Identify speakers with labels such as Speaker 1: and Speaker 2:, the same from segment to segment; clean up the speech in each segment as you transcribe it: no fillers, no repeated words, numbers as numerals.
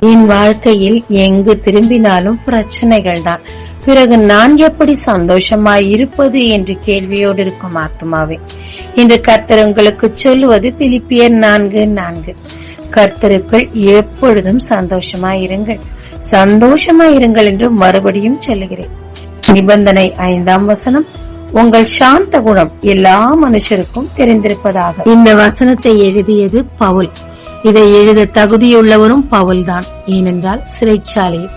Speaker 1: என் வாழ்க்கையில் எங்கு திரும்பினாலும் பிரச்சனைகள் தான், பிறகு நான் எப்படி சந்தோஷமாய் இருப்பது என்று கேள்வியோடு இருக்கும் ஆத்மாவே, இன்று கர்த்தர் உங்களுக்கு சொல்லுவது பிலிப்பியர் 4:4. கர்த்தருக்குள் எப்பொழுதும் சந்தோஷமாயிருங்கள், சந்தோஷமாயிருங்கள் என்று மறுபடியும் சொல்லுகிறேன். நிபந்தனை 5ஆம் வசனம், உங்கள் சாந்த குணம் எல்லா மனுஷருக்கும் தெரிந்திருப்பதாக. இந்த வசனத்தை எழுதியது பவுல். இதை எழுத தகுதியுள்ளவரும் பவுல் தான். ஏனென்றால் சிறைச்சாலையில்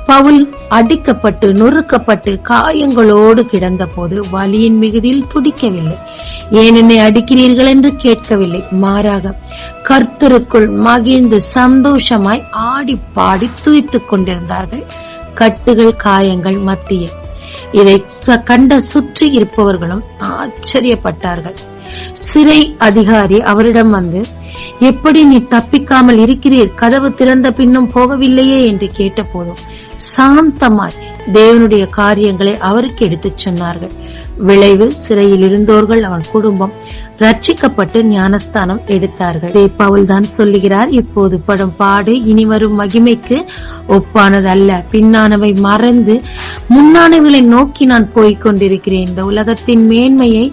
Speaker 1: பவுல் அடிக்கப்பட்டு நொறுக்கப்பட்டு காயங்களோடு கிடந்த போது வலியின் மிகுதியில் துடிக்கவில்லை. ஏன் என்னை அடிக்கிறீர்கள் என்று கேட்கவில்லை. மாறாக கர்த்தருக்குள் மகிழ்ந்து சந்தோஷமாய் ஆடி பாடி துதித்துக் கொண்டிருந்தார்கள், கட்டுகள் காயங்கள் மத்தியில். இதை கண்ட சுற்றி இருப்பவர்களும் ஆச்சரியப்பட்டார்கள். சிறை அதிகாரி அவரிடம் வந்து, எப்படி நீ தப்பிக்காமல் இருக்கிறீர், கதவு திறந்த பின்னும் போகவில்லையே என்று கேட்ட போதும் சாந்தமாய் தேவனுடைய காரியங்களை அவருக்கு எடுத்துச் சொன்னார்கள். விளைவு, சிறையில் இருந்தோர்கள் அவன் குடும்பம் ரட்சிக்கப்பட்டு ஞானஸ்தானம் எடுத்தார்கள். பவுல் தான் சொல்லுகிறார், இப்போது படும் பாடு இனி வரும் மகிமைக்கு ஒப்பானது அல்ல, பின்னானவை மறந்து முன்னானவர்களை நோக்கி நான் போய்கொண்டிருக்கிறேன், இந்த உலகத்தின் மேன்மையை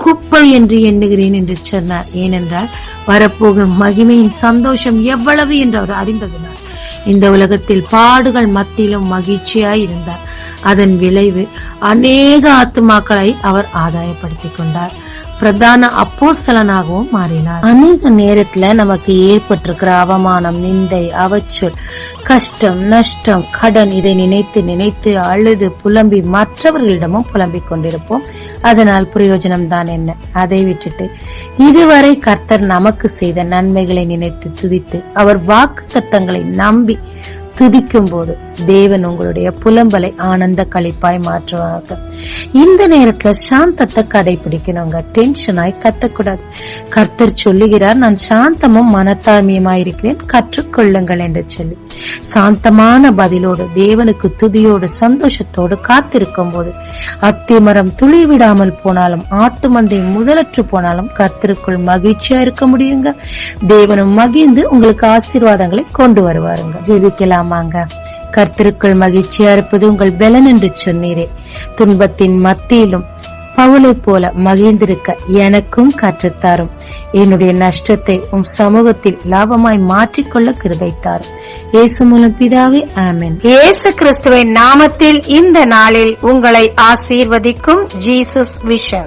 Speaker 1: குப்பை என்று எண்ணுகிறேன் என்று சொன்னார். ஏனென்றால் வரப்போகும் மகிமையின் சந்தோஷம் எவ்வளவு என்று அவர் அறிந்ததினார் இந்த உலகத்தில் பாடுகள் மத்தியிலும் மகிழ்ச்சியாய் இருந்தார். அதன் விளைவு அநேக ஆத்துமாக்களை அவர் ஆதாயப்படுத்திக் கொண்டார். பிரதான அப்போஸ்தலனாகவும் மாறினார். அநேக நேரத்துல நமக்கு ஏற்பட்டிருக்கிற அவமானம், நிந்தை, அவச்சொல், கஷ்டம், நஷ்டம், கடன், இதை நினைத்து நினைத்து அழுது புலம்பி மற்றவர்களிடமும் புலம்பிக் கொண்டிருப்போம். அதனால் பிரயோஜனம் தான் என்ன? அதை விட்டுட்டு இதுவரை கர்த்தர் நமக்கு செய்த நன்மைகளை நினைத்து துதித்து அவர் வாக்குத்தத்தங்களை நம்பி துதிக்கும் போது தேவன் உங்களுடைய புலம்பலை ஆனந்த களிப்பாய் மாற்றுவார்கள். இந்த நேரத்துல சாந்தத்தை கடைபிடிக்கணுங்க. டென்ஷனாய் கத்தக்கூடாது. கர்த்தர் சொல்லுகிறார், நான் சாந்தமும் மனத்தாழ்மையுமாய் இருக்கிறேன், கற்றுக்கொள்ளுங்கள் என்று சொல்லி சாந்தமான பதிலோடு தேவனுக்கு துதியோடு சந்தோஷத்தோடு காத்திருக்கும் போது அத்திமரம் துளி விடாமல் போனாலும் ஆட்டு மந்தை முதலற்று போனாலும் கர்த்தருக்குள் மகிழ்ச்சியா இருக்க முடியுங்க. தேவனும் மகிழ்ந்து உங்களுக்கு ஆசீர்வாதங்களை கொண்டு வருவாருங்க. ஜெபிக்கலாமாங்க. கர்த்தருக்குள் மகிழ்ச்சியா இருப்பது உங்கள் பலன் என்று சொன்னீரே, துன்பத்தின் மத்தியிலும் பவுலை போல மகிழ்ந்திருக்க எனக்கும் கற்றுத்தாரும். என்னுடைய நஷ்டத்தை உம் சமூகத்தில் லாபமாய் மாற்றிக்கொள்ள கிருபைத்தாரும். இயேசு மூலம் பிதாவே, ஆமென். இயேசு கிறிஸ்துவின் நாமத்தில் இந்த நாளில் உங்களை ஆசீர்வதிக்கும் ஜீசஸ் விஷன்.